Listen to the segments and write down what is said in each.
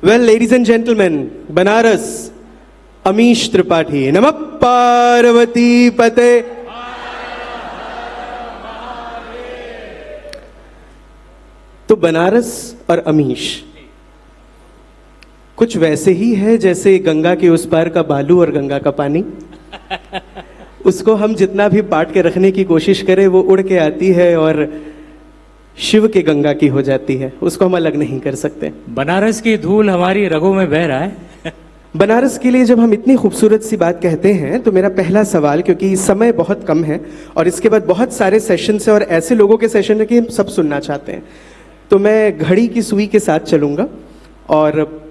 Well, ladies and gentlemen, Banaras, Amish Tripathi, Namah Parvati Pate. तो बनारस और अमीश कुछ वैसे ही है जैसे गंगा के उस पार का बालू और गंगा का पानी। उसको हम जितना भी बांट के रखने की कोशिश करें वो उड़ के आती है और शिव के गंगा की हो जाती है, उसको हम अलग नहीं कर सकते। बनारस की धूल हमारी रगों में बह रहा है। बनारस के लिए जब हम इतनी खूबसूरत सी बात कहते हैं तो मेरा पहला सवाल, क्योंकि समय बहुत कम है और इसके बाद बहुत सारे सेशन है और ऐसे लोगों के सेशन है कि हम सब सुनना चाहते हैं, तो मैं घड़ी की सुई के साथ चलूंगा और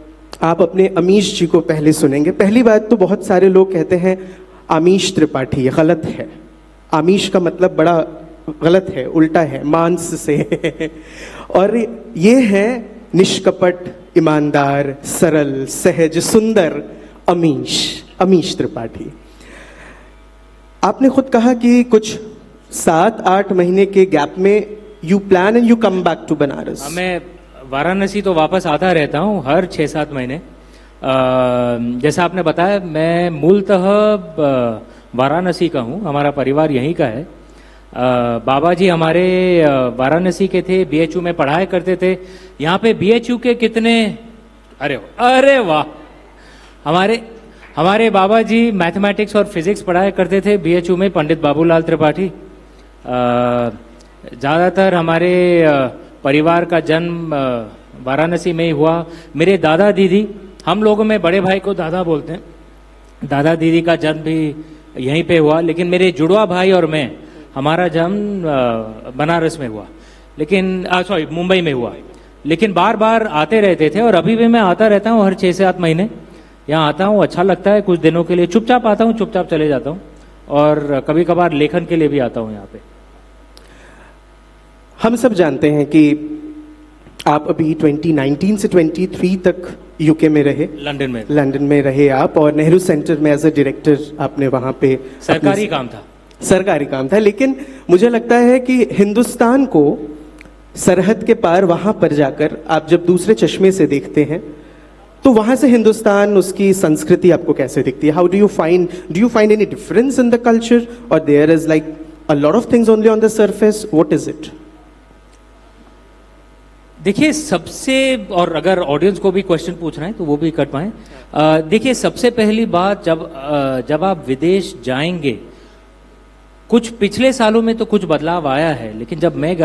आप अपने अमीश जी को पहले सुनेंगे। पहली बात तो बहुत सारे लोग कहते हैं आमीश त्रिपाठी, ये गलत है। आमीश का मतलब बड़ा गलत है, उल्टा है, मांस से और ये है निष्कपट, ईमानदार, सरल, सहज, सुंदर अमीश, अमीश त्रिपाठी। आपने खुद कहा कि कुछ 7-8 महीने के गैप में you plan and you come back to Banaras. मैं वाराणसी तो वापस आता रहता हूँ हर 6-7 महीने। जैसा आपने बताया, मैं मूलतः वाराणसी का हूँ, हमारा परिवार यहीं का है। बाबा जी हमारे वाराणसी के थे, बीएचयू में पढ़ाया करते थे। यहाँ पे बीएचयू के कितने, अरे वाह, हमारे बाबा जी मैथमेटिक्स और फिजिक्स पढ़ाया करते थे बीएचयू में, पंडित बाबूलाल त्रिपाठी। ज़्यादातर हमारे परिवार का जन्म वाराणसी में ही हुआ। मेरे दादा दीदी, हम लोगों में बड़े भाई को दादा बोलते हैं, दादा दीदी का जन्म भी यहीं पे हुआ। लेकिन मेरे जुड़वा भाई और मैं, हमारा जन्म बनारस में हुआ, लेकिन सॉरी मुंबई में हुआ। लेकिन बार बार आते रहते थे और अभी भी मैं आता रहता हूँ हर 6-7 महीने। यहाँ आता हूँ, अच्छा लगता है, कुछ दिनों के लिए चुपचाप आता हूँ, चुपचाप चले जाता हूँ और कभी कभार लेखन के लिए भी आता हूँ यहाँ पे। हम सब जानते हैं कि आप अभी 2019 से 23 तक यूके में रहे, लंदन में रहे आप, और नेहरू सेंटर में एज अ डायरेक्टर आपने वहाँ पे सरकारी काम था। लेकिन मुझे लगता है कि हिंदुस्तान को सरहद के पार वहाँ पर जाकर आप जब दूसरे चश्मे से देखते हैं तो वहाँ से हिंदुस्तान, उसकी संस्कृति आपको कैसे दिखती है? How do you find any difference in the culture और there is like a lot of things only on the surface? What is it? देखिए, सबसे, और अगर ऑडियंस को भी क्वेश्चन पूछना है तो वो भी कर पाए। देखिए, सबसे पहली बात, जब आप विदेश जाएंगे, कुछ पिछले सालों में तो कुछ बदलाव आया है, लेकिन जब मैं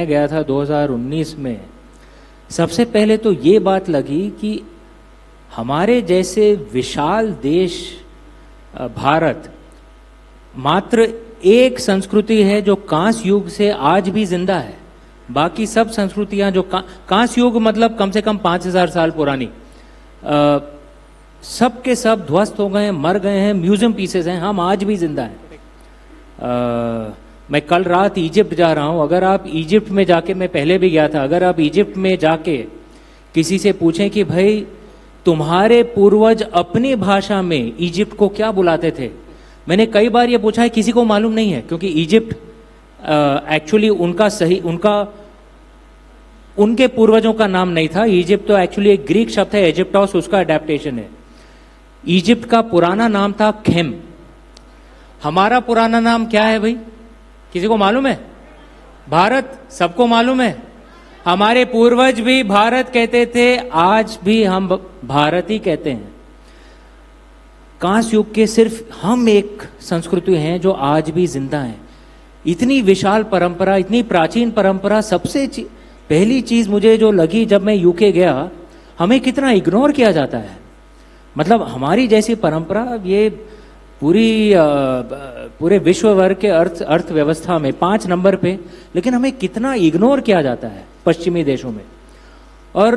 गया था 2019 में, सबसे पहले तो ये बात लगी कि हमारे जैसे विशाल देश भारत, मात्र एक संस्कृति है जो कांस्य युग से आज भी जिंदा है। बाकी सब संस्कृतियां जो कांस्य युग मतलब कम से कम 5000 साल पुरानी, सब के सब ध्वस्त हो गए हैं, मर गए हैं, म्यूजियम पीसेस हैं। हम आज भी जिंदा हैं। मैं कल रात इजिप्ट जा रहा हूं। अगर आप इजिप्ट में जाके, मैं पहले भी गया था, अगर आप इजिप्ट में जाके किसी से पूछें कि भाई तुम्हारे पूर्वज अपनी भाषा में इजिप्ट को क्या बुलाते थे, मैंने कई बार ये पूछा है, किसी को मालूम नहीं है, क्योंकि इजिप्ट एक्चुअली उनके पूर्वजों का नाम नहीं था। इजिप्ट तो एक्चुअली एक ग्रीक शब्द है, इजिप्टोस, उसका अडेप्टेशन है। इजिप्ट का पुराना नाम था खेम। हमारा पुराना नाम क्या है भाई, किसी को मालूम है? भारत, सबको मालूम है। हमारे पूर्वज भी भारत कहते थे, आज भी हम भारत ही कहते हैं। कांस्य युग के सिर्फ हम एक संस्कृति हैं जो आज भी जिंदा है। इतनी विशाल परंपरा, इतनी प्राचीन परंपरा। सबसे पहली चीज मुझे जो लगी जब मैं यूके गया, हमें कितना इग्नोर किया जाता है। मतलब हमारी जैसी परंपरा, ये पूरे विश्व भर के अर्थव्यवस्था में 5 नंबर पे, लेकिन हमें कितना इग्नोर किया जाता है पश्चिमी देशों में। और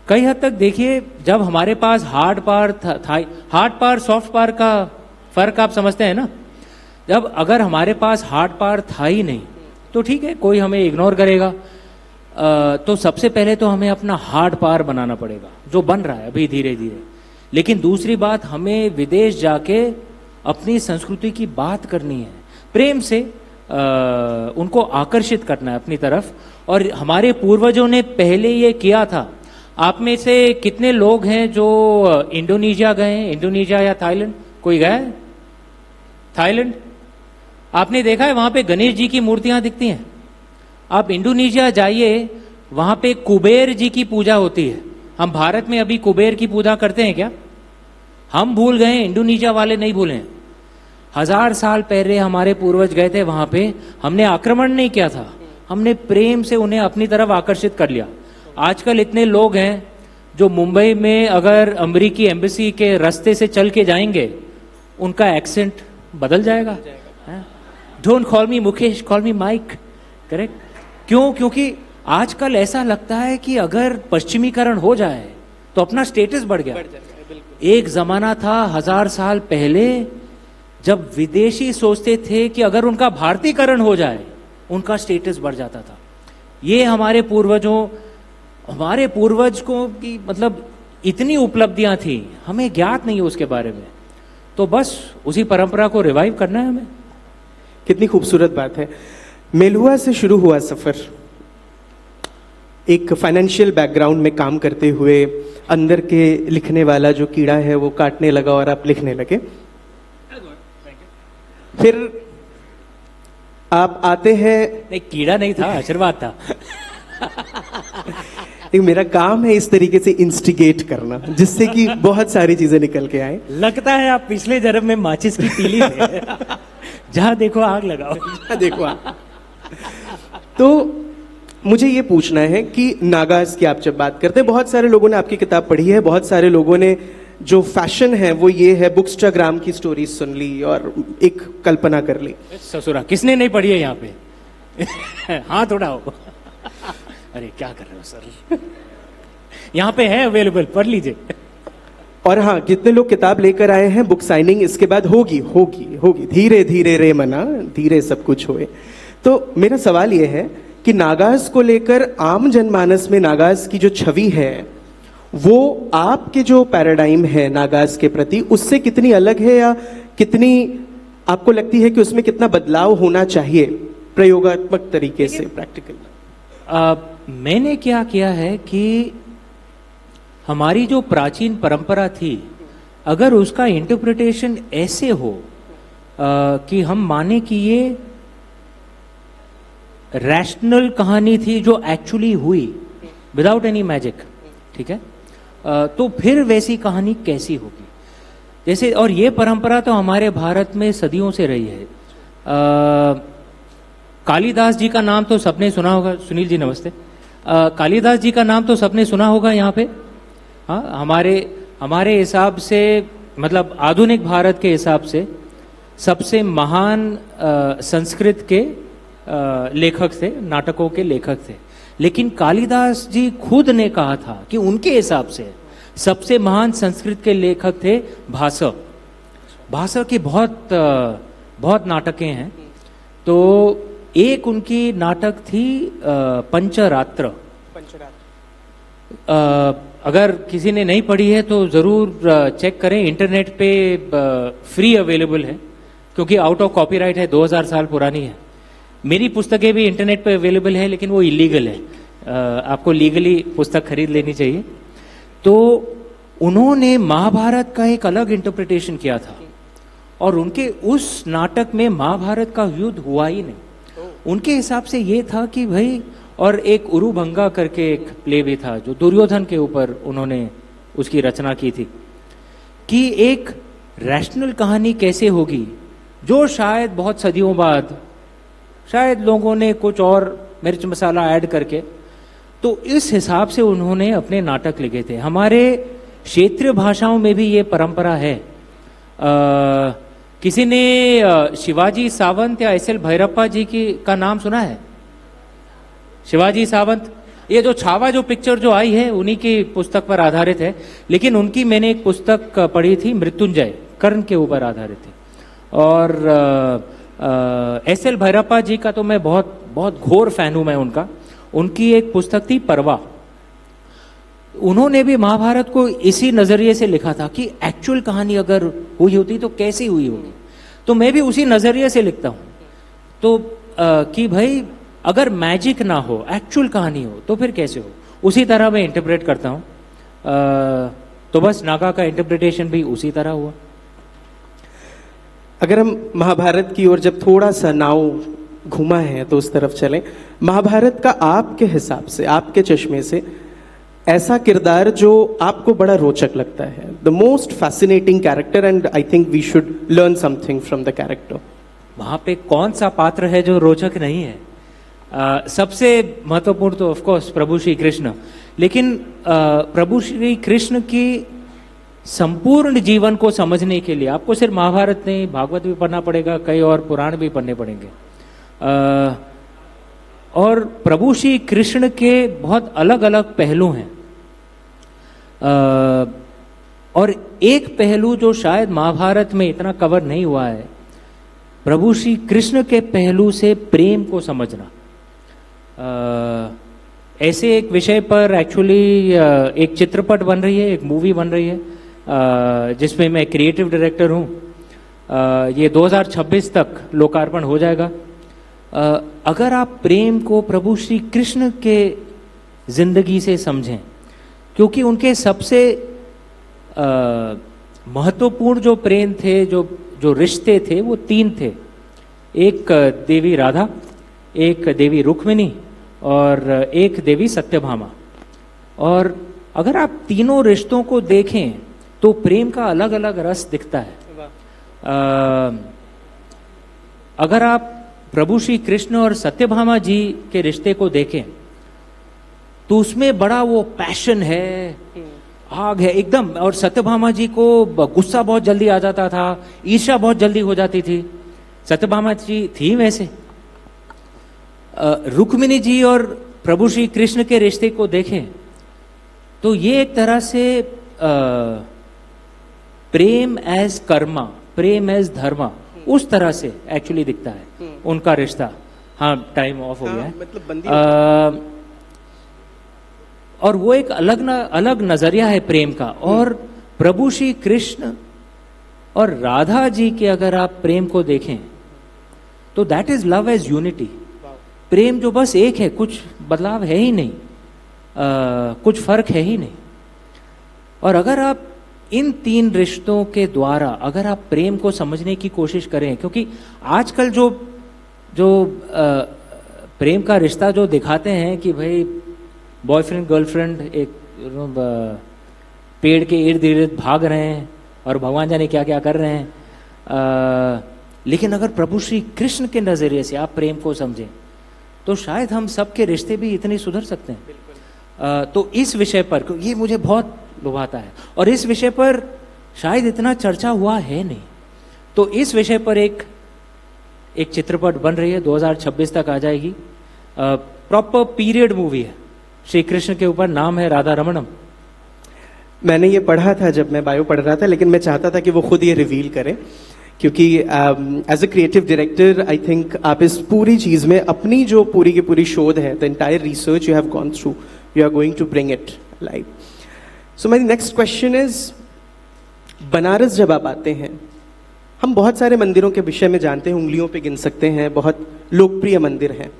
कई हद तक देखिए, जब हमारे पास हार्ड पार सॉफ्ट पार का फर्क आप समझते हैं ना। जब अगर हमारे पास हार्ड पार था ही नहीं तो ठीक है, कोई हमें इग्नोर करेगा। तो सबसे पहले तो हमें अपना हार्ड पार बनाना पड़ेगा, जो बन रहा है अभी धीरे धीरे। लेकिन दूसरी बात, हमें विदेश जाके अपनी संस्कृति की बात करनी है, प्रेम से उनको आकर्षित करना है अपनी तरफ। और हमारे पूर्वजों ने पहले ये किया था। आप में से कितने लोग हैं जो इंडोनेशिया गए हैं? इंडोनेशिया या थाईलैंड, कोई गया है थाईलैंड? आपने देखा है वहां पे गणेश जी की मूर्तियां दिखती हैं? आप इंडोनेशिया जाइए, वहां पे कुबेर जी की पूजा होती है। हम भारत में अभी कुबेर की पूजा करते हैं क्या? हम भूल गए, इंडोनेशिया वाले नहीं भूले हैं। 1000 साल पहले हमारे पूर्वज गए थे वहां पे, हमने आक्रमण नहीं किया था, हमने प्रेम से उन्हें अपनी तरफ आकर्षित कर लिया। आजकल इतने लोग हैं जो मुंबई में अगर अमेरिकी एम्बेसी के रास्ते से चल के जाएंगे, उनका एक्सेंट बदल जाएगा। Don't call me Mukesh, call me Mike, correct? क्यों? क्योंकि आजकल ऐसा लगता है कि अगर पश्चिमीकरण हो जाए तो अपना स्टेटस बढ़ गया। एक जमाना था 1000 साल पहले जब विदेशी सोचते थे कि अगर उनका भारतीकरण हो जाए उनका स्टेटस बढ़ जाता था। ये हमारे पूर्वज को की मतलब इतनी उपलब्धियां थी, हमें ज्ञात नहीं है उसके बारे में। तो बस उसी परंपरा को रिवाइव करना है हमें। कितनी खूबसूरत बात है। मेलुआ से शुरू हुआ सफर, एक फाइनेंशियल बैकग्राउंड में काम करते हुए अंदर के लिखने वाला जो कीड़ा है वो काटने लगा और आप लिखने लगे। फिर आप आते हैं। नहीं, कीड़ा नहीं था, आशीर्वाद था। मेरा काम है इस तरीके से इंस्टिगेट करना जिससे कि बहुत सारी चीजें निकल के आए। लगता है आप पिछले जन्म में माचिस की तीली थे। जहां देखो आग लगाओ। देखो आप। तो मुझे ये पूछना है कि नागाज की आप जब बात करते हैं, बहुत सारे लोगों ने आपकी किताब पढ़ी है, बहुत सारे लोगों ने जो फैशन है वो ये है, बुकस्टाग्राम की स्टोरी सुन ली और एक कल्पना कर ली। ससुरा किसने नहीं पढ़ी है यहाँ पे? हाथ उठाओ। अरे क्या कर रहे हो सर? यहाँ पे है अवेलेबल, पढ़ लीजिए। और हाँ, जितने लोग किताब लेकर आए हैं, बुक साइनिंग इसके बाद होगी होगी होगी, धीरे धीरे रे मना, धीरे सब कुछ होए। तो मेरा सवाल ये है कि नागाज को लेकर आम जनमानस में नागाज की जो छवि है वो आपके जो पैराडाइम है नागाज के प्रति उससे कितनी अलग है, या कितनी आपको लगती है कि उसमें कितना बदलाव होना चाहिए प्रयोगात्मक तरीके से, प्रैक्टिकल? मैंने क्या किया है कि हमारी जो प्राचीन परंपरा थी, अगर उसका इंटरप्रिटेशन ऐसे हो कि हम माने कि ये रैशनल कहानी थी जो एक्चुअली हुई विदाउट एनी मैजिक, ठीक है, तो फिर वैसी कहानी कैसी होगी? जैसे, और ये परंपरा तो हमारे भारत में सदियों से रही है। कालिदास जी का नाम तो सबने सुना होगा। सुनील जी नमस्ते। कालिदास जी का नाम तो सबने सुना होगा यहाँ पे। हाँ, हमारे हिसाब से, मतलब आधुनिक भारत के हिसाब से सबसे महान संस्कृत के लेखक थे, नाटकों के लेखक थे। लेकिन कालिदास जी खुद ने कहा था कि उनके हिसाब से सबसे महान संस्कृत के लेखक थे भास। भास की बहुत नाटकें हैं। तो एक उनकी नाटक थी पंचरात्र। अगर किसी ने नहीं पढ़ी है तो जरूर चेक करें, इंटरनेट पे फ्री अवेलेबल है, क्योंकि आउट ऑफ कॉपीराइट है, 2000 साल पुरानी है। मेरी पुस्तकें भी इंटरनेट पे अवेलेबल है, लेकिन वो इलीगल है। आपको लीगली पुस्तक खरीद लेनी चाहिए। तो उन्होंने महाभारत का एक अलग इंटरप्रिटेशन किया था, और उनके उस नाटक में महाभारत का युद्ध हुआ ही नहीं। उनके हिसाब से ये था कि भाई, और एक उरुभंगा करके एक प्ले भी था जो दुर्योधन के ऊपर उन्होंने उसकी रचना की थी, कि एक रैशनल कहानी कैसे होगी, जो शायद बहुत सदियों बाद शायद लोगों ने कुछ और मिर्च मसाला ऐड करके, तो इस हिसाब से उन्होंने अपने नाटक लिखे थे। हमारे क्षेत्रीय भाषाओं में भी ये परंपरा है। किसी ने शिवाजी सावंत या एस.एल. भैरप्पा जी का नाम सुना है? शिवाजी सावंत, ये जो छावा जो पिक्चर जो आई है उन्हीं की पुस्तक पर आधारित है। लेकिन उनकी मैंने एक पुस्तक पढ़ी थी, मृत्युंजय, कर्ण के ऊपर आधारित थी। और एस.एल. भैरप्पा जी का तो मैं बहुत घोर फैन हूं मैं उनका। उनकी एक पुस्तक थी परवा। उन्होंने भी महाभारत को इसी नजरिए से लिखा था कि एक्चुअल कहानी अगर हुई होती तो कैसी हुई होगी। तो मैं भी उसी नजरिए से लिखता हूं। तो कि भाई, अगर मैजिक ना हो, एक्चुअल कहानी हो, तो फिर कैसे हो? उसी तरह मैं इंटरप्रेट करता हूँ। तो बस नागा का इंटरप्रिटेशन भी उसी तरह हुआ। अगर हम महाभारत की ओर जब थोड़ा सा नाव घुमा है तो उस तरफ चलें, महाभारत का आपके हिसाब से, आपके चश्मे से ऐसा किरदार जो आपको बड़ा रोचक लगता है, the most fascinating character, and I think we should learn something from the character. वहां पे कौन सा पात्र है जो रोचक नहीं है? सबसे महत्वपूर्ण तो ऑफ कोर्स प्रभु श्री कृष्ण, लेकिन प्रभु श्री कृष्ण की संपूर्ण जीवन को समझने के लिए आपको सिर्फ महाभारत नहीं, भागवत भी पढ़ना पड़ेगा, कई और पुराण भी पढ़ने पड़ेंगे। और प्रभु श्री कृष्ण के बहुत अलग अलग पहलू हैं। और एक पहलू जो शायद महाभारत में इतना कवर नहीं हुआ है, प्रभु श्री कृष्ण के पहलू से प्रेम को समझना। ऐसे एक विषय पर एक्चुअली एक चित्रपट बन रही है, एक मूवी बन रही है, जिसमें मैं क्रिएटिव डायरेक्टर हूँ। ये 2026 तक लोकार्पण हो जाएगा। अगर आप प्रेम को प्रभु श्री कृष्ण के जिंदगी से समझें, क्योंकि उनके सबसे महत्वपूर्ण जो प्रेम थे, जो रिश्ते थे, वो 3 थे। एक देवी राधा, एक देवी रुक्मिणी और एक देवी सत्यभामा। और अगर आप तीनों रिश्तों को देखें तो प्रेम का अलग अलग रस दिखता है। अगर आप प्रभु श्री कृष्ण और सत्यभामा जी के रिश्ते को देखें तो उसमें बड़ा वो पैशन है, आग है एकदम। और सत्यभामा जी को गुस्सा बहुत जल्दी आ जाता था, ईर्ष्या बहुत जल्दी हो जाती थी। सत्यभामा जी थी वैसे। रुक्मिणी जी और प्रभु श्री कृष्ण के रिश्ते को देखें तो ये एक तरह से प्रेम एज कर्मा, प्रेम एज धर्मा, उस तरह से एक्चुअली दिखता है उनका रिश्ता। हाँ, टाइम ऑफ हो गया है। मतलब बंदी और वो एक अलग नजरिया है प्रेम का। और प्रभु श्री कृष्ण और राधा जी के अगर आप प्रेम को देखें तो that is love as unity. प्रेम जो बस एक है, कुछ बदलाव है ही नहीं, कुछ फर्क है ही नहीं। और अगर आप इन 3 रिश्तों के द्वारा अगर आप प्रेम को समझने की कोशिश करें, क्योंकि आजकल जो प्रेम का रिश्ता जो दिखाते हैं कि भाई बॉयफ्रेंड गर्लफ्रेंड एक पेड़ के इर्द गिर्द भाग रहे हैं और भगवान जाने क्या क्या कर रहे हैं। लेकिन अगर प्रभु श्री कृष्ण के नजरिए से आप प्रेम को समझें तो शायद हम सबके रिश्ते भी इतने सुधर सकते हैं। तो इस विषय पर ये मुझे बहुत लुभाता है और इस विषय पर शायद इतना चर्चा हुआ है नहीं। तो इस विषय पर एक चित्रपट बन रही है, 2026 तक आ जाएगी। प्रॉपर पीरियड मूवी है, श्री कृष्ण के ऊपर, नाम है राधा रमणम। मैंने ये पढ़ा था जब मैं बायो पढ़ रहा था, लेकिन मैं चाहता था कि वो खुद ये रिवील करें, क्योंकि as a creative director I think आप इस पूरी चीज़ में अपनी जो पूरी की पूरी शोध है, the entire research you have gone through, you are going to bring it live. So my next question is, Banaras जब आप आते हैं, हम बहुत सारे मंदिरों के विषय में जानते हैं, उंगलियों पे गिन सकते हैं, बहुत लोकप्रिय मंदिर हैं।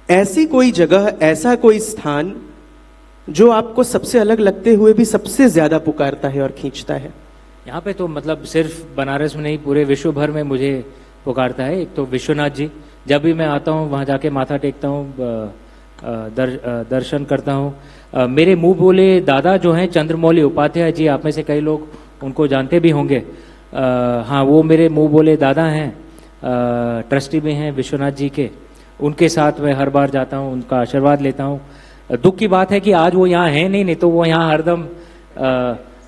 ऐसी कोई जगह, ऐसा कोई स्थान जो आपको सबसे अलग लगते हुए भी सबसे ज्यादा पुकारता है और खींचता है? यहाँ पे तो मतलब सिर्फ बनारस में नहीं, पूरे विश्व भर में मुझे पुकारता है। एक तो विश्वनाथ जी, जब भी मैं आता हूँ वहाँ जाके माथा टेकता हूँ, दर्शन करता हूँ। मेरे मुंह बोले दादा जो हैं चंद्रमौली उपाध्याय जी, आप में से कई लोग उनको जानते भी होंगे। हाँ, वो मेरे मुंह बोले दादा हैं, ट्रस्टी भी हैं विश्वनाथ जी के। उनके साथ मैं हर बार जाता हूँ, उनका आशीर्वाद लेता हूँ। दुख की बात है कि आज वो यहाँ है नहीं तो वो यहाँ हरदम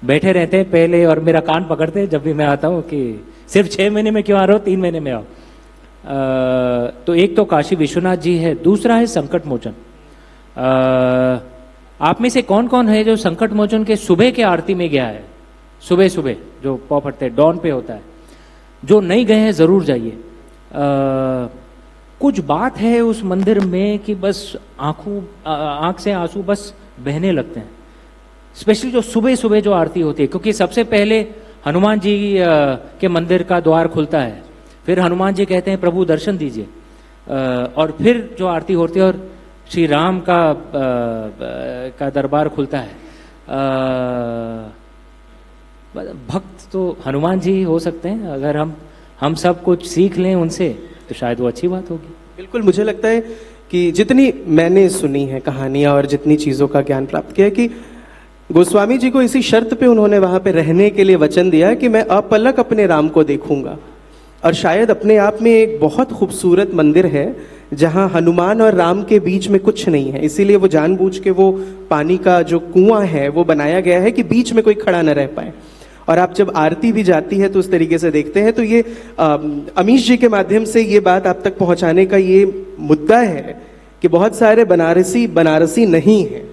बैठे रहते हैं पहले और मेरा कान पकड़ते हैं जब भी मैं आता हूँ कि सिर्फ 6 महीने में क्यों आ रहे हो, 3 महीने में आओ। तो एक तो काशी विश्वनाथ जी है, दूसरा है संकट मोचन। आप में से कौन कौन है जो संकट मोचन के सुबह के आरती में गया है? सुबह सुबह जो पौ फटते हैं, डॉन पे होता है। जो नहीं गए हैं जरूर जाइए। कुछ बात है उस मंदिर में कि बस आंख से आंसू बस बहने लगते हैं, स्पेशली जो सुबह सुबह जो आरती होती है, क्योंकि सबसे पहले हनुमान जी के मंदिर का द्वार खुलता है, फिर हनुमान जी कहते हैं प्रभु दर्शन दीजिए, और फिर जो आरती होती है। और श्री राम का दरबार खुलता है। भक्त तो हनुमान जी हो सकते हैं। अगर हम सब कुछ सीख लें उनसे तो शायद वो अच्छी बात होगी। बिल्कुल, मुझे लगता है कि जितनी मैंने सुनी है कहानियां और जितनी चीज़ों का ज्ञान प्राप्त किया है कि गोस्वामी जी को इसी शर्त पे उन्होंने वहां पे रहने के लिए वचन दिया कि मैं अपलक अपने राम को देखूंगा। और शायद अपने आप में एक बहुत खूबसूरत मंदिर है जहां हनुमान और राम के बीच में कुछ नहीं है, इसीलिए वो जानबूझ के वो पानी का जो कुआं है वो बनाया गया है कि बीच में कोई खड़ा न रह पाए। और आप जब आरती भी जाती है तो उस तरीके से देखते हैं। तो ये अमीश जी के माध्यम से ये बात आप तक पहुंचाने का ये मुद्दा है कि बहुत सारे बनारसी नहीं है,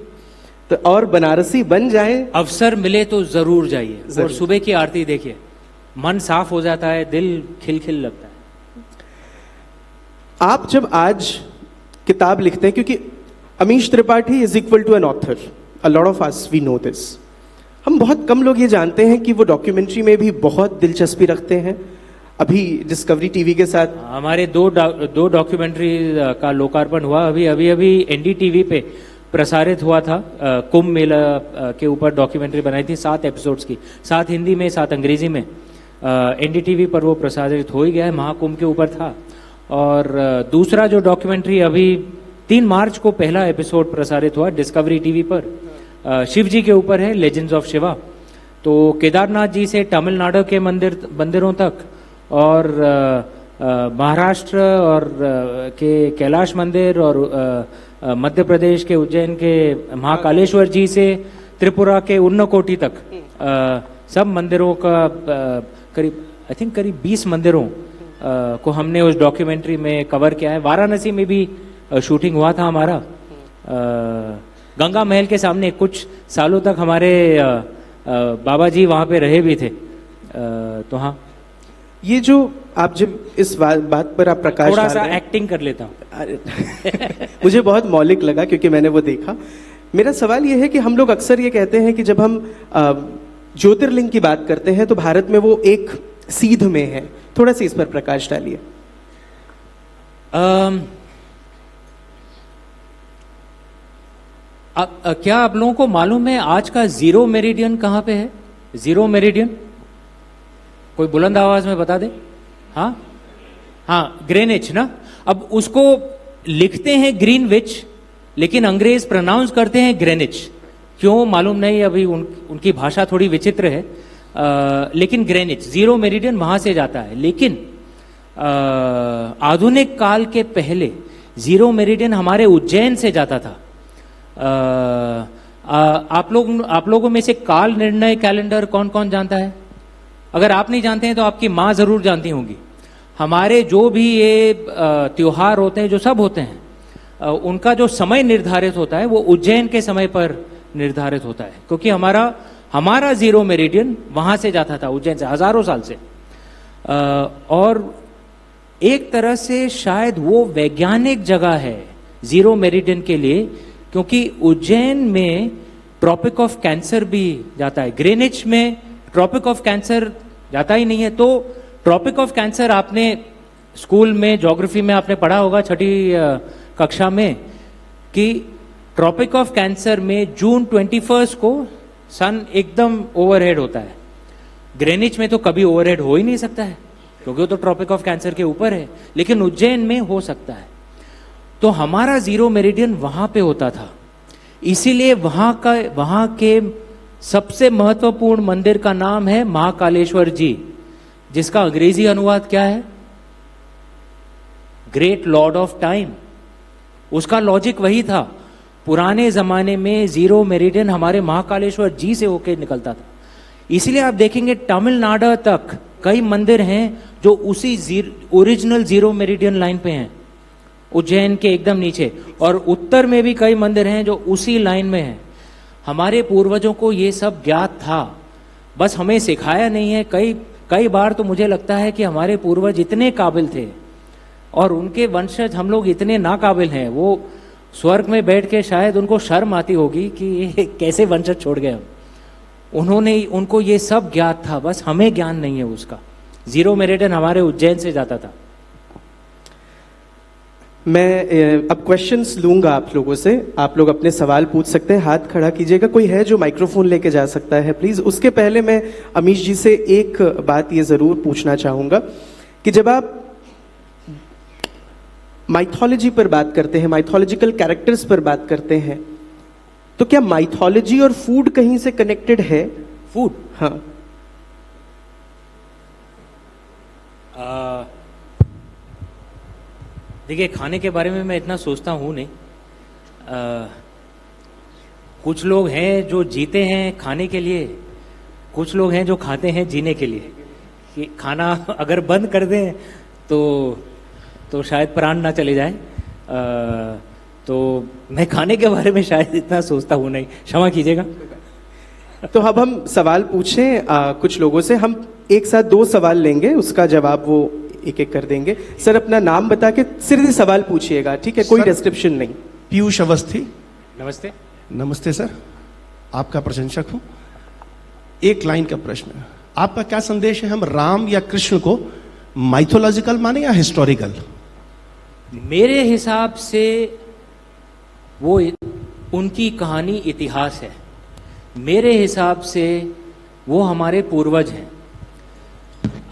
तो और बनारसी बन जाए। अवसर मिले तो जरूर जाइए और सुबह की आरती देखिए, मन साफ हो जाता है, दिल खिलखिल लगता है। आप जब आज किताब लिखते हैं, क्योंकि Amish Tripathi is equal to an author, a lot of us we know this. हम बहुत कम लोग ये जानते हैं कि वो डॉक्यूमेंट्री में भी बहुत दिलचस्पी रखते हैं। अभी डिस्कवरी टीवी के साथ हमारे दो डॉक्यूमेंट्री का लोकार्पण हुआ। अभी एनडीटीवी पे प्रसारित हुआ था। कुंभ मेला के ऊपर डॉक्यूमेंट्री बनाई थी 7 एपिसोड्स की, 7 हिंदी में 7 अंग्रेजी में। एनडीटीवी पर वो प्रसारित हो ही गया है, महाकुंभ के ऊपर था। और दूसरा जो डॉक्यूमेंट्री अभी 3 मार्च को पहला एपिसोड प्रसारित हुआ डिस्कवरी टीवी पर, शिव जी के ऊपर है, लेजेंड्स ऑफ शिवा। तो केदारनाथ जी से तमिलनाडु के मंदिरों तक और महाराष्ट्र और के कैलाश मंदिर और मध्य प्रदेश के उज्जैन के महाकालेश्वर जी से त्रिपुरा के उन्नकोटी तक सब मंदिरों का करीब 20 मंदिरों को हमने उस डॉक्यूमेंट्री में कवर किया है। वाराणसी में भी शूटिंग हुआ था हमारा। गंगा महल के सामने कुछ सालों तक हमारे बाबा जी वहाँ पे रहे भी थे। तो हाँ, ये जो आप जब इस बात पर आप प्रकाश थोड़ा डाल सा रहे हैं, एक्टिंग कर लेता हूँ। मुझे बहुत मौलिक लगा क्योंकि मैंने वो देखा। मेरा सवाल ये है कि हम लोग अक्सर ये कहते हैं कि जब हम ज्योतिर्लिंग की बात करते हैं तो भारत में वो एक सीध में है। थोड़ा सा इस पर प्रकाश डालिए। क्या आप लोगों को मालूम है आज का जीरो मेरिडियन कहाँ पे है? जीरो मेरिडियन कोई बुलंद आवाज में बता दे। हाँ, ग्रेनिच ना। अब उसको लिखते हैं ग्रीनविच, लेकिन अंग्रेज प्रोनाउंस करते हैं ग्रेनिच। क्यों मालूम नहीं, अभी उनकी भाषा थोड़ी विचित्र है। लेकिन ग्रेनिच, जीरो मेरिडियन वहां से जाता है। लेकिन आधुनिक काल के पहले जीरो मेरिडियन हमारे उज्जैन से जाता था। आप लोगों में से काल निर्णय कैलेंडर कौन कौन जानता है? अगर आप नहीं जानते हैं तो आपकी माँ जरूर जानती होंगी। हमारे जो भी ये त्योहार होते हैं, जो सब होते हैं, उनका जो समय निर्धारित होता है वो उज्जैन के समय पर निर्धारित होता है, क्योंकि हमारा जीरो मेरिडियन वहां से जाता था, उज्जैन से, हजारों साल से। और एक तरह से शायद वो वैज्ञानिक जगह है जीरो मेरिडियन के लिए, क्योंकि उज्जैन में ट्रॉपिक ऑफ कैंसर भी जाता है। ग्रीनिच में ट्रॉपिक ऑफ कैंसर जाता ही नहीं है। तो ट्रॉपिक ऑफ कैंसर आपने स्कूल में ज्योग्राफी में आपने पढ़ा होगा 6ठी कक्षा में, कि ट्रॉपिक ऑफ कैंसर में जून 21 को सन एकदम ओवरहेड होता है। ग्रीनिच में तो कभी ओवरहेड हो ही नहीं सकता है, क्योंकि वो तो ट्रॉपिक ऑफ कैंसर के ऊपर है, लेकिन उज्जैन में हो सकता है। तो हमारा जीरो मेरिडियन वहां पे होता था। इसीलिए वहां के सबसे महत्वपूर्ण मंदिर का नाम है महाकालेश्वर जी, जिसका अंग्रेजी अनुवाद क्या है? Great Lord of time. उसका लॉजिक वही था। पुराने जमाने में जीरो मेरिडियन हमारे महाकालेश्वर जी से होकर निकलता था। इसलिए आप देखेंगे तमिलनाडु तक कई मंदिर हैं जो उसी ओरिजिनल जीरो मेरिडियन लाइन पे हैं, उज्जैन के एकदम नीचे। और उत्तर में भी कई मंदिर हैं जो उसी लाइन में हैं। हमारे पूर्वजों को ये सब ज्ञात था, बस हमें सिखाया नहीं है। कई बार तो मुझे लगता है कि हमारे पूर्वज इतने काबिल थे और उनके वंशज हम लोग इतने नाकाबिल हैं, वो स्वर्ग में बैठ के शायद उनको शर्म आती होगी कि ये कैसे वंशज छोड़ गए हम। उनको ये सब ज्ञात था, बस हमें ज्ञान नहीं है उसका। जीरो मेरिडियन हमारे उज्जैन से जाता था। मैं अब क्वेश्चंस लूंगा आप लोगों से। आप लोग अपने सवाल पूछ सकते हैं, हाथ खड़ा कीजिएगा। कोई है जो माइक्रोफोन लेके जा सकता है प्लीज? उसके पहले मैं अमीश जी से एक बात ये जरूर पूछना चाहूंगा कि जब आप माइथोलॉजी पर बात करते हैं, माइथोलॉजिकल कैरेक्टर्स पर बात करते हैं, तो क्या माइथोलॉजी और फूड कहीं से कनेक्टेड है? फूड, हाँ। देखिए खाने के बारे में मैं इतना सोचता हूँ नहीं। कुछ लोग हैं जो जीते हैं खाने के लिए, कुछ लोग हैं जो खाते हैं जीने के लिए। कि खाना अगर बंद कर दें तो शायद प्राण ना चले जाए। तो मैं खाने के बारे में शायद इतना सोचता हूँ नहीं, क्षमा कीजिएगा। तो अब हम सवाल पूछें कुछ लोगों से। हम एक साथ 2 सवाल लेंगे, उसका जवाब वो एक एक कर देंगे। सर अपना नाम बता के सीधे सवाल पूछिएगा, ठीक है? कोई सर, डिस्क्रिप्शन नहीं। पीयूष अवस्थी। नमस्ते। नमस्ते सर, आपका प्रशंसक हूं। एक लाइन का प्रश्न, आपका क्या संदेश है? हम राम या कृष्ण को माइथोलॉजिकल माने या हिस्टोरिकल? मेरे हिसाब से वो उनकी कहानी इतिहास है। मेरे हिसाब से वो हमारे पूर्वज हैं।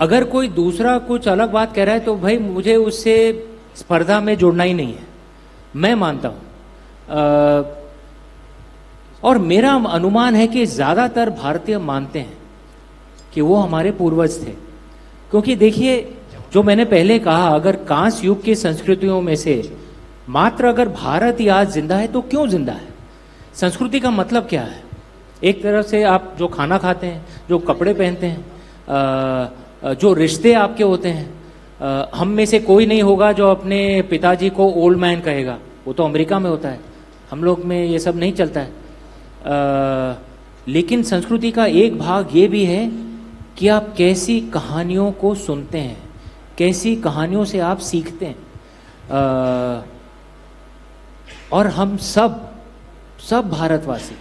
अगर कोई दूसरा कुछ अलग बात कह रहा है तो भाई मुझे उससे स्पर्धा में जुड़ना ही नहीं है, मैं मानता हूं। और मेरा अनुमान है कि ज्यादातर भारतीय मानते हैं कि वो हमारे पूर्वज थे। क्योंकि देखिए, जो मैंने पहले कहा, अगर कांस्य युग की संस्कृतियों में से मात्र अगर भारत ही आज जिंदा है तो क्यों जिंदा है? संस्कृति का मतलब क्या है? एक तरफ से आप जो खाना खाते हैं, जो कपड़े पहनते हैं, जो रिश्ते आपके होते हैं। हम में से कोई नहीं होगा जो अपने पिताजी को ओल्ड मैन कहेगा, वो तो अमेरिका में होता है, हम लोग में ये सब नहीं चलता है। लेकिन संस्कृति का एक भाग ये भी है कि आप कैसी कहानियों को सुनते हैं, कैसी कहानियों से आप सीखते हैं। और हम सब भारतवासी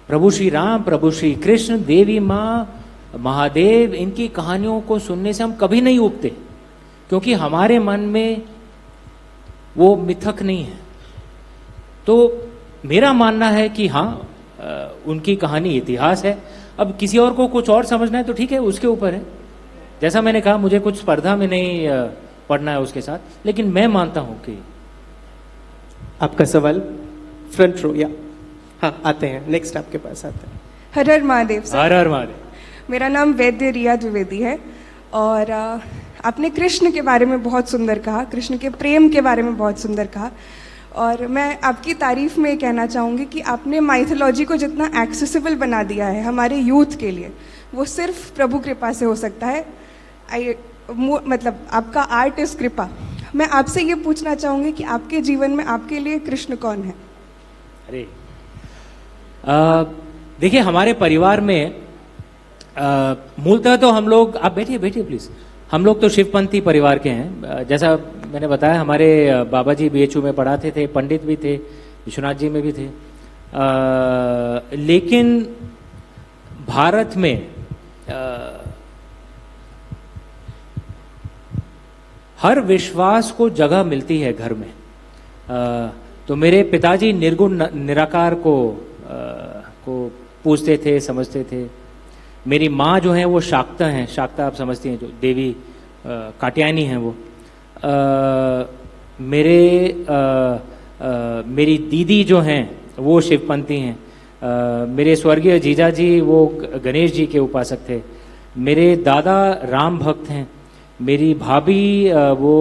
प्रभु श्री राम, प्रभु श्री कृष्ण, देवी माँ, महादेव, इनकी कहानियों को सुनने से हम कभी नहीं उबते, क्योंकि हमारे मन में वो मिथक नहीं है। तो मेरा मानना है कि हाँ, उनकी कहानी इतिहास है। अब किसी और को कुछ और समझना है तो ठीक है, उसके ऊपर है। जैसा मैंने कहा, मुझे कुछ स्पर्धा में नहीं पढ़ना है उसके साथ, लेकिन मैं मानता हूं कि। आपका सवाल फ्रंट रो, या हाँ आते हैं, नेक्स्ट आपके पास आते हैं। हर हर महादेव सर। हर हर महादेव। मेरा नाम वैद्य रिया द्विवेदी है और आपने कृष्ण के बारे में बहुत सुंदर कहा, कृष्ण के प्रेम के बारे में बहुत सुंदर कहा। और मैं आपकी तारीफ में कहना चाहूँगी कि आपने माइथोलॉजी को जितना एक्सेसिबल बना दिया है हमारे यूथ के लिए, वो सिर्फ प्रभु कृपा से हो सकता है। मतलब आपका आर्ट इज कृपा। मैं आपसे ये पूछना चाहूँगी कि आपके जीवन में आपके लिए कृष्ण कौन है? अरे देखिए, हमारे परिवार में मूलतः तो हम लोग, आप बैठिए बैठिए प्लीज, हम लोग तो शिवपंथी परिवार के हैं। जैसा मैंने बताया, हमारे बाबा जी बीएचयू में पढ़ाते थे, पंडित भी थे, विश्वनाथ जी में भी थे। लेकिन भारत में हर विश्वास को जगह मिलती है घर में। तो मेरे पिताजी निर्गुण निराकार को पूजते थे, समझते थे। मेरी माँ जो है वो शाक्ता हैं, शाक्ता आप समझती हैं, जो देवी कात्यायनी हैं वो। मेरी दीदी जो हैं वो शिवपंथी हैं। मेरे स्वर्गीय जीजा जी वो गणेश जी के उपासक थे। मेरे दादा राम भक्त हैं। मेरी भाभी वो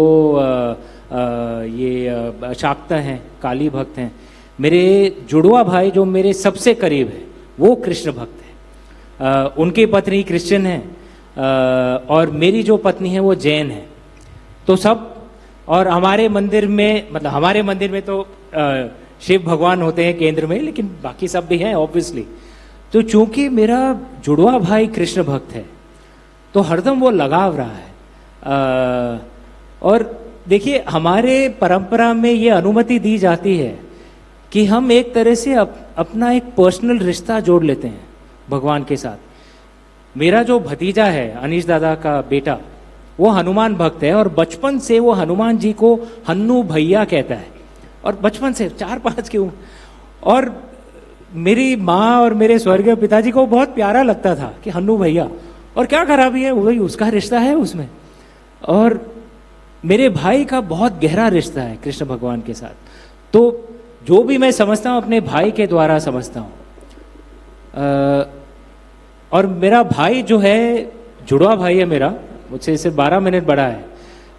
ये शाक्ता हैं, काली भक्त हैं। मेरे जुड़वा भाई जो मेरे सबसे करीब है वो कृष्ण भक्त है। उनकी पत्नी क्रिश्चियन है और मेरी जो पत्नी है वो जैन है। तो सब, और हमारे मंदिर में, मतलब हमारे मंदिर में तो शिव भगवान होते हैं केंद्र में, लेकिन बाकी सब भी हैं ऑब्वियसली। तो चूंकि मेरा जुड़वा भाई कृष्ण भक्त है तो हरदम वो लगाव रहा है। और देखिए, हमारे परंपरा में ये अनुमति दी जाती है कि हम एक तरह से अपना एक पर्सनल रिश्ता जोड़ लेते हैं भगवान के साथ। मेरा जो भतीजा है, अनीश दादा का बेटा, वो हनुमान भक्त है और बचपन से वो हनुमान जी को हन्नू भैया कहता है, और बचपन से 4-5 की उम्र। और मेरी माँ और मेरे स्वर्गीय पिताजी को बहुत प्यारा लगता था कि हन्नू भैया, और क्या खराबी है, वही उसका रिश्ता है उसमें। और मेरे भाई का बहुत गहरा रिश्ता है कृष्ण भगवान के साथ, तो जो भी मैं समझता हूँ अपने भाई के द्वारा समझता हूँ। और मेरा भाई जो है, जुड़वा भाई है मेरा, मुझसे सिर्फ 12 मिनट बड़ा है,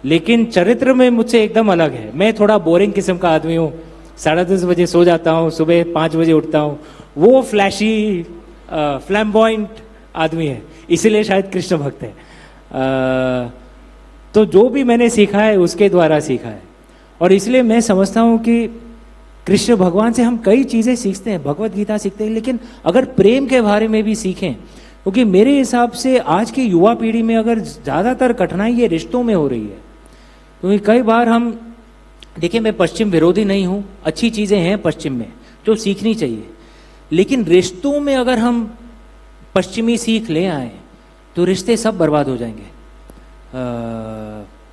लेकिन चरित्र में मुझसे एकदम अलग है। मैं थोड़ा बोरिंग किस्म का आदमी हूँ, 10:30 बजे सो जाता हूँ, सुबह 5 बजे उठता हूँ। वो फ्लैशी फ्लैम्बॉइंट आदमी है, इसीलिए शायद कृष्ण भक्त है। तो जो भी मैंने सीखा है उसके द्वारा सीखा है, और इसलिए मैं समझता हूँ कि कृष्ण भगवान से हम कई चीज़ें सीखते हैं, भगवत गीता सीखते हैं, लेकिन अगर प्रेम के बारे में भी सीखें, क्योंकि मेरे हिसाब से आज की युवा पीढ़ी में अगर ज़्यादातर कठिनाई ये रिश्तों में हो रही है। क्योंकि कई बार हम, देखिए मैं पश्चिम विरोधी नहीं हूँ, अच्छी चीज़ें हैं पश्चिम में जो सीखनी चाहिए, लेकिन रिश्तों में अगर हम पश्चिमी सीख ले आए तो रिश्ते सब बर्बाद हो जाएंगे।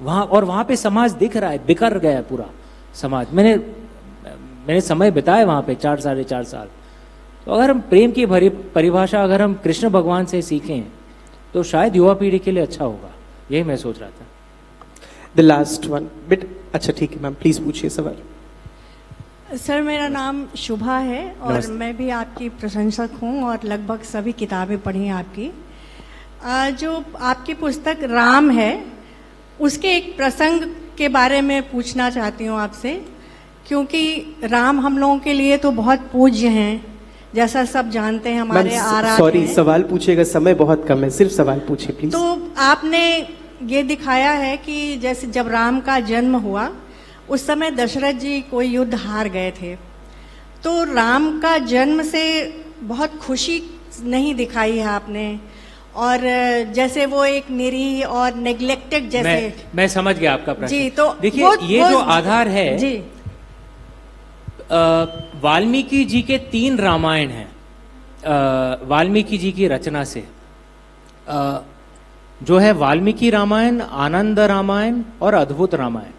वहाँ पे समाज दिख रहा है, बिखर गया है पूरा समाज। मैंने समय बिताया वहाँ पे 4-4.5 साल। तो अगर हम प्रेम की परिभाषा अगर हम कृष्ण भगवान से सीखें तो शायद युवा पीढ़ी के लिए अच्छा होगा, यही मैं सोच रहा था। The last one bit. अच्छा ठीक है मैम, प्लीज पूछिए सवाल। सर मेरा नाम शुभा है और नमस्ते। मैं भी आपकी प्रशंसक हूँ और लगभग सभी किताबें पढ़ी हैं आपकी। जो आपकी पुस्तक राम है उसके एक प्रसंग के बारे में पूछना चाहती हूँ आपसे, क्योंकि राम हम लोगों के लिए तो बहुत पूज्य हैं, जैसा सब जानते हैं, हमारे आराध्य सॉरी, हैं। सवाल पूछिएगा, समय बहुत कम है, सिर्फ सवाल पूछिए प्लीज। तो आपने ये दिखाया है कि जैसे जब राम का जन्म हुआ उस समय दशरथ जी कोई युद्ध हार गए थे, तो राम का जन्म से बहुत खुशी नहीं दिखाई है आपने, और जैसे वो एक निरीह और नेग्लेक्टेड जैसे। मैं समझ गया आपका प्रश्न। जी, तो देखिए ये जो आधार है, जी वाल्मीकि जी के 3 रामायण हैं वाल्मीकि जी की रचना से। जो है वाल्मीकि रामायण, आनंद रामायण और अद्भुत रामायण।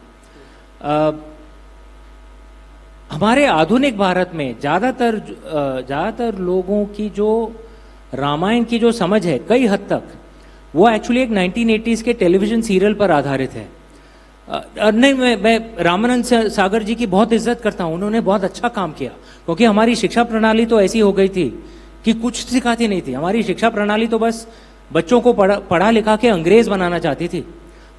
हमारे आधुनिक भारत में ज्यादातर लोगों की जो रामायण की जो समझ है कई हद तक वो एक्चुअली एक 1980s के टेलीविजन सीरियल पर आधारित है। नहीं, मैं रामानंद सागर जी की बहुत इज्जत करता हूँ, उन्होंने बहुत अच्छा काम किया, क्योंकि हमारी शिक्षा प्रणाली तो ऐसी हो गई थी कि कुछ सिखाती नहीं थी। हमारी शिक्षा प्रणाली तो बस बच्चों को पढ़ा लिखा के अंग्रेज बनाना चाहती थी।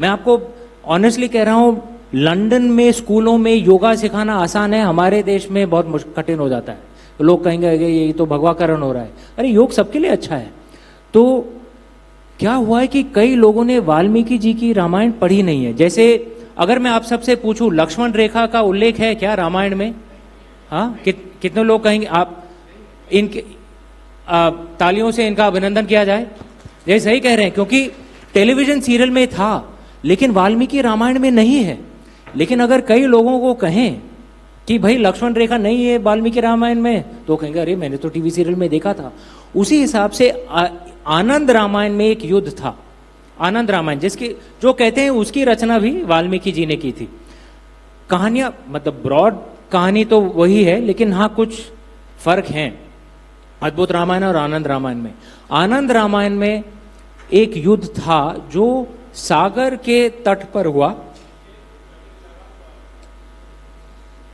मैं आपको ऑनेस्टली कह रहा हूँ, लंदन में स्कूलों में योगा सिखाना आसान है, हमारे देश में बहुत कठिन हो जाता है। तो लोग कहेंगे ये तो भगवाकरण हो रहा है। अरे योग सबके लिए अच्छा है। तो क्या हुआ है कि कई लोगों ने वाल्मीकि जी की रामायण पढ़ी नहीं है। जैसे अगर मैं आप सबसे पूछूं, लक्ष्मण रेखा का उल्लेख है क्या रामायण में? हाँ, कितने लोग कहेंगे? आप इनके तालियों से इनका अभिनंदन किया जाए। ये सही कह रहे हैं, क्योंकि टेलीविजन सीरियल में था लेकिन वाल्मीकि रामायण में नहीं है। लेकिन अगर कई लोगों को कहें कि भाई लक्ष्मण रेखा नहीं है वाल्मीकि रामायण में, तो कहेंगे अरे मैंने तो टीवी सीरियल में देखा था। उसी हिसाब से आनंद रामायण में एक युद्ध था, आनंद रामायण, जिसकी जो कहते हैं उसकी रचना भी वाल्मीकि जी ने की थी। कहानियां मतलब ब्रॉड कहानी तो वही है, लेकिन हाँ कुछ फर्क हैं अद्भुत रामायण और आनंद रामायण में। आनंद रामायण में एक युद्ध था जो सागर के तट पर हुआ।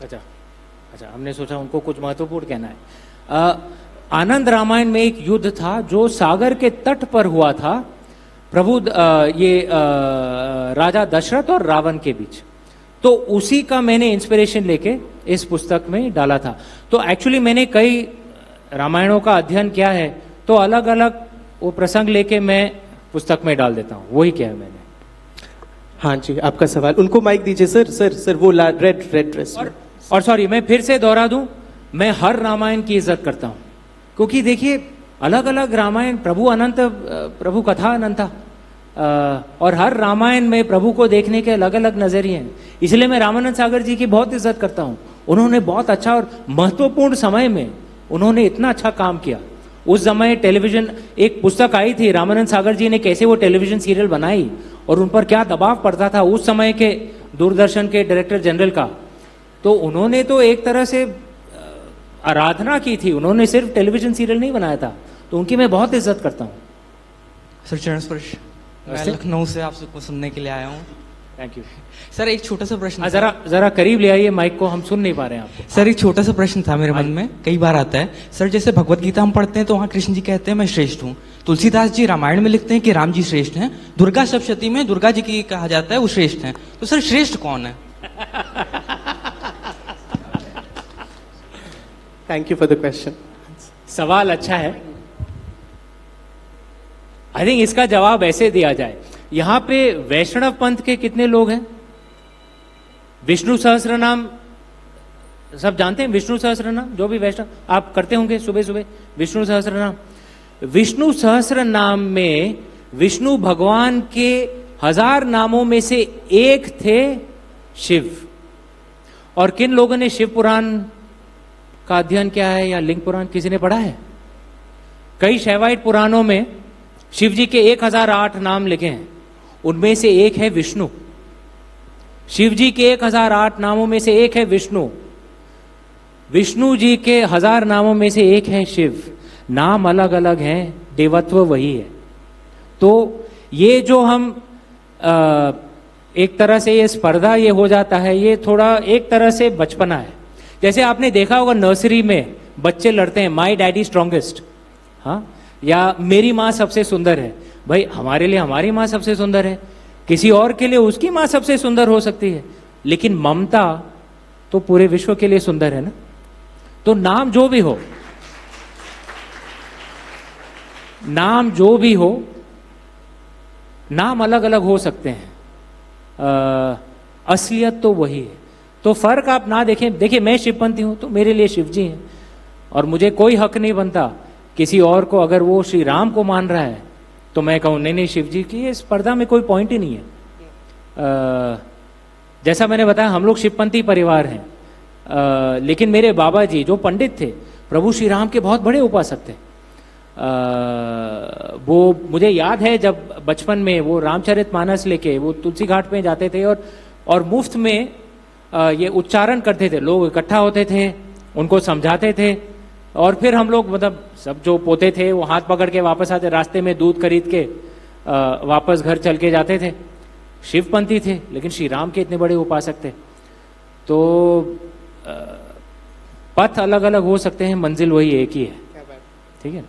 अच्छा, हमने सोचा उनको कुछ महत्वपूर्ण कहना है। आनंद रामायण में एक युद्ध था जो सागर के तट पर हुआ था, प्रभु राजा दशरथ और रावण के बीच। तो उसी का मैंने इंस्पिरेशन लेके इस पुस्तक में डाला था। तो एक्चुअली मैंने कई रामायणों का अध्ययन किया है, तो अलग अलग वो प्रसंग लेके मैं पुस्तक में डाल देता हूँ, वही किया है मैंने। हाँ जी, आपका सवाल। उनको माइक दीजिए सर। सर वो रेड ड्रेस। और सॉरी, मैं फिर से दोहरा दूं, मैं हर रामायण की इज्जत करता हूं, क्योंकि देखिए अलग अलग रामायण, प्रभु कथा अनंत था, और हर रामायण में प्रभु को देखने के अलग अलग नजरिए हैं। इसलिए मैं रामानंद सागर जी की बहुत इज्जत करता हूं। उन्होंने बहुत अच्छा और महत्वपूर्ण समय में उन्होंने इतना अच्छा काम किया, उस समय टेलीविजन, एक पुस्तक आई थी रामानंद सागर जी ने कैसे वो टेलीविजन सीरियल बनाई और उन पर क्या दबाव पड़ता था उस समय के दूरदर्शन के डायरेक्टर जनरल का। तो उन्होंने तो एक तरह से आराधना की थी, उन्होंने सिर्फ टेलीविजन सीरियल नहीं बनाया था, तो उनकी मैं बहुत इज्जत करता हूँ। सर चरण स्पर्श, मैं नमस्ते। लखनऊ से आपको सुनने के लिए आया हूँ। Thank you. सर एक छोटा सा प्रश्न, जरा करीब ले आइए माइक को, हम सुन नहीं पा रहे हैं आपको। सर एक छोटा सा प्रश्न था मेरे मन में, कई बार आता है सर। जैसे भगवत गीता हम पढ़ते हैं तो वहाँ कृष्ण जी कहते हैं मैं श्रेष्ठ हूँ, तुलसीदास जी रामायण में लिखते हैं कि राम जी श्रेष्ठ हैं, दुर्गा सप्तशती में दुर्गा जी की कहा जाता है वो श्रेष्ठ हैं, तो सर श्रेष्ठ कौन है? Thank you for the question. सवाल अच्छा है। आई थिंक इसका जवाब ऐसे दिया जाए, यहां पे वैष्णव पंथ के कितने लोग हैं? विष्णु सहस्त्र नाम सब जानते हैं? विष्णु सहस्त्र नाम जो भी वैष्णव आप करते होंगे सुबह सुबह, विष्णु सहस्त्र नाम। विष्णु सहस्त्र नाम में विष्णु भगवान के 1000 नामों में से एक थे शिव। और किन लोगों ने शिव पुराण का अध्ययन किया है या लिंग पुराण किसी ने पढ़ा है? कई शैवाइट पुराणों में शिव जी के 1008 नाम लिखे हैं, उनमें से एक है विष्णु। शिव जी के 1008 नामों में से एक है विष्णु, विष्णु जी के 1000 नामों में से एक है शिव। नाम अलग अलग हैं, देवत्व वही है। तो ये जो हम एक तरह से ये स्पर्धा ये हो जाता है, ये थोड़ा एक तरह से बचपना है। जैसे आपने देखा होगा नर्सरी में बच्चे लड़ते हैं, माई डैडी स्ट्रॉन्गेस्ट, हाँ, या मेरी माँ सबसे सुंदर है। भाई हमारे लिए हमारी माँ सबसे सुंदर है, किसी और के लिए उसकी माँ सबसे सुंदर हो सकती है, लेकिन ममता तो पूरे विश्व के लिए सुंदर है ना। तो नाम जो भी हो, नाम जो भी हो, नाम अलग अलग हो सकते हैं, असलियत तो वही है। तो फर्क आप ना देखें। देखिए मैं शिवपंथी हूं तो मेरे लिए शिव जी हैं, और मुझे कोई हक नहीं बनता किसी और को, अगर वो श्री राम को मान रहा है तो मैं कहूं नहीं नहीं शिव जी की, ये स्पर्धा में कोई पॉइंट ही नहीं है। जैसा मैंने बताया हम लोग शिवपंथी परिवार हैं, लेकिन मेरे बाबा जी जो पंडित थे, प्रभु श्री राम के बहुत बड़े उपासक थे। वो मुझे याद है जब बचपन में वो रामचरितमानस लेके वो तुलसी घाट पे जाते थे और मुफ्त में ये उच्चारण करते थे, लोग इकट्ठा होते थे, उनको समझाते थे, और फिर हम लोग मतलब सब जो पोते थे वो हाथ पकड़ के वापस आते, रास्ते में दूध खरीद के वापस घर चल के जाते थे। शिवपंथी थे लेकिन श्री राम के इतने बड़े उपासक थे। तो पथ अलग अलग हो सकते हैं, मंजिल वही एक ही है। ठीक है।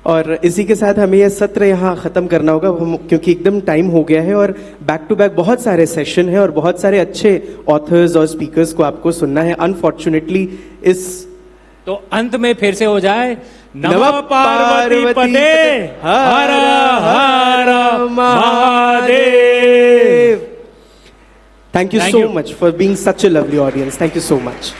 और इसी के साथ हमें यह सत्र यहाँ ख़त्म करना होगा, हम क्योंकि एकदम टाइम हो गया है और बैक टू बैक बहुत सारे सेशन हैं और बहुत सारे अच्छे ऑथर्स और स्पीकर्स को आपको सुनना है। अनफॉर्चुनेटली इस तो अंत में फिर से हो जाए, नमः पार्वती पते Har Har Mahadev. Thank you Thank so you. much for being such a lovely audience. Thank you so much.